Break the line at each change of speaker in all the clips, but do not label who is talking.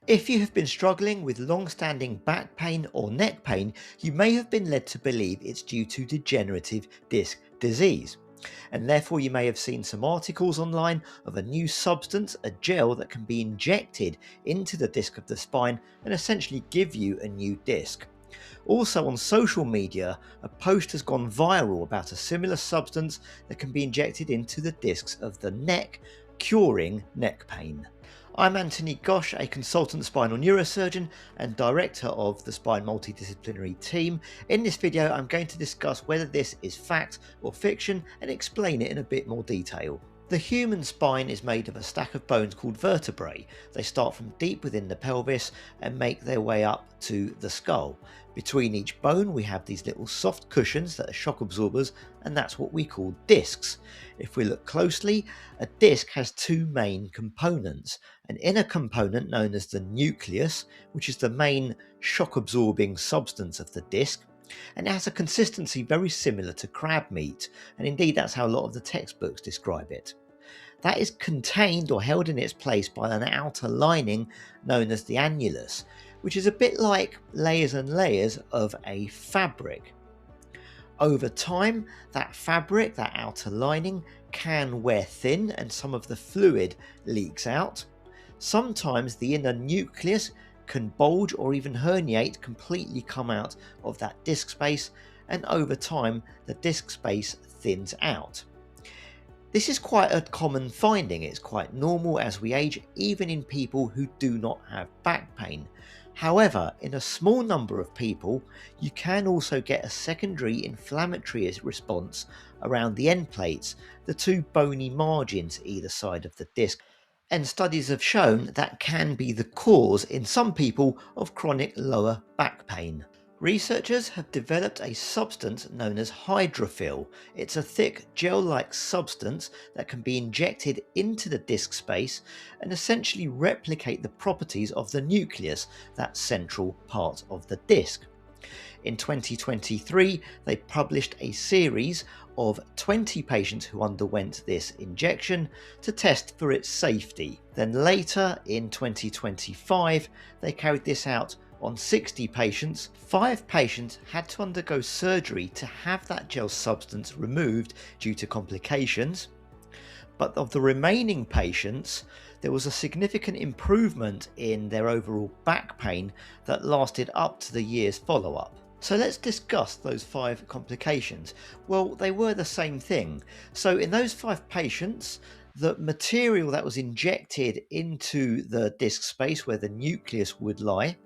If you have been struggling with long-standing back pain or neck pain, you may have been led to believe it's due to degenerative disc disease. And therefore you may have seen some articles online of a new substance, a gel that can be injected into the disc of the spine and essentially give you a new disc. Also on social media, a post has gone viral about a similar substance that can be injected into the discs of the neck, curing neck pain. I'm Anthony Ghosh, a consultant spinal neurosurgeon and director of the Spine Multi-Disciplinary team. In this video, I'm going to discuss whether this is fact or fiction and explain it in a bit more detail. The human spine is made of a stack of bones called vertebrae. They start from deep within the pelvis and make their way up to the skull. Between each bone we have these little soft cushions that are shock absorbers, and that's what we call discs. If we look closely, a disc has two main components. An inner component known as the nucleus, which is the main shock absorbing substance of the disc, and it has a consistency very similar to crab meat, and indeed that's how a lot of the textbooks describe it. That is contained or held in its place by an outer lining known as the annulus, which is a bit like layers and layers of a fabric. Over time, that fabric, that outer lining, can wear thin and some of the fluid leaks out. Sometimes the inner nucleus can bulge or even herniate, completely come out of that disc space, and over time the disc space thins out. This is quite a common finding. It's quite normal as we age, even in people who do not have back pain. However, in a small number of people, you can also get a secondary inflammatory response around the end plates, the two bony margins either side of the disc. And studies have shown that can be the cause in some people of chronic lower back pain. Researchers have developed a substance known as Hydrogel. It's a thick gel-like substance that can be injected into the disc space and essentially replicate the properties of the nucleus, that central part of the disc. In 2023, they published a series of 20 patients who underwent this injection to test for its safety. Then later in 2025, they carried this out on 60 patients. 5 patients had to undergo surgery to have that gel substance removed due to complications. But of the remaining patients, there was a significant improvement in their overall back pain that lasted up to the year's follow-up. So let's discuss those 5 complications. Well, they were the same thing. So in those 5 patients, the material that was injected into the disc space where the nucleus would lie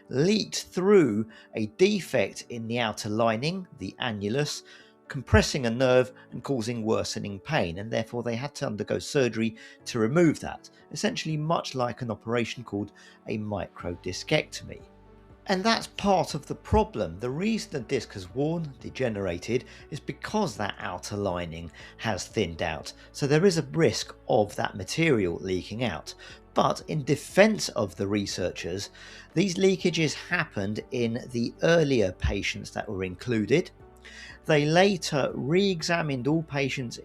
leaked through a defect in the outer lining, the annulus, compressing a nerve and causing worsening pain, and therefore they had to undergo surgery to remove that, essentially much like an operation called a microdiscectomy. And that's part of the problem. The reason the disc has worn, degenerated, is because that outer lining has thinned out. So there is a risk of that material leaking out. But in defense of the researchers, these leakages happened in the earlier patients that were included. They later re-examined all patients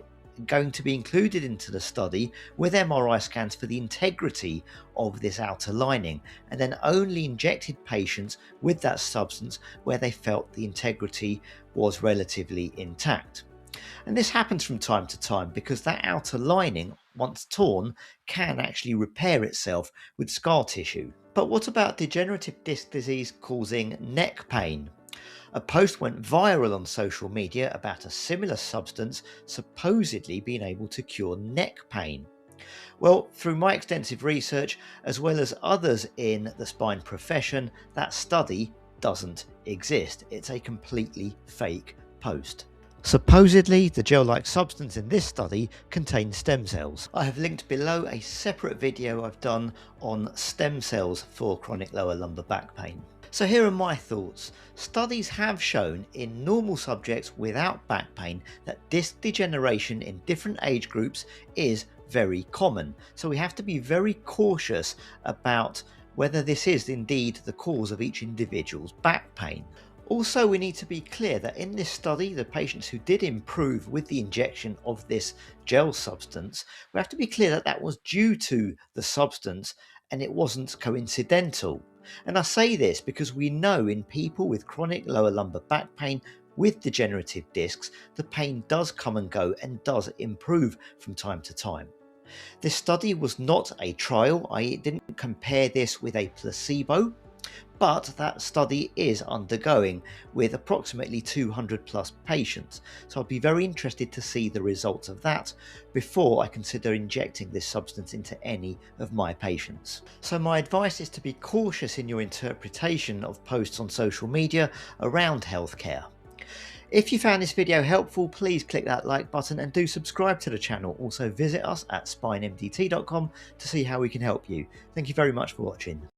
going to be included into the study with MRI scans for the integrity of this outer lining, and then only injected patients with that substance where they felt the integrity was relatively intact. And this happens from time to time because that outer lining, once torn, can actually repair itself with scar tissue. But what about degenerative disc disease causing neck pain? A post went viral on social media about a similar substance supposedly being able to cure neck pain. Well, through my extensive research, as well as others in the spine profession, that study doesn't exist. It's a completely fake post. Supposedly, the gel-like substance in this study contains stem cells. I have linked below a separate video I've done on stem cells for chronic lower lumbar back pain. So here are my thoughts. Studies have shown in normal subjects without back pain that disc degeneration in different age groups is very common. So we have to be very cautious about whether this is indeed the cause of each individual's back pain. Also, we need to be clear that in this study, the patients who did improve with the injection of this gel substance, we have to be clear that that was due to the substance and it wasn't coincidental. And I say this because we know in people with chronic lower lumbar back pain with degenerative discs, the pain does come and go and does improve from time to time. This study was not a trial, I didn't compare this with a placebo, but that study is undergoing with approximately 200 plus patients, so I'd be very interested to see the results of that before I consider injecting this substance into any of my patients. So my advice is to be cautious in your interpretation of posts on social media around healthcare. If you found this video helpful, please click that like button and do subscribe to the channel. Also visit us at spinemdt.com to see how we can help you. Thank you very much for watching.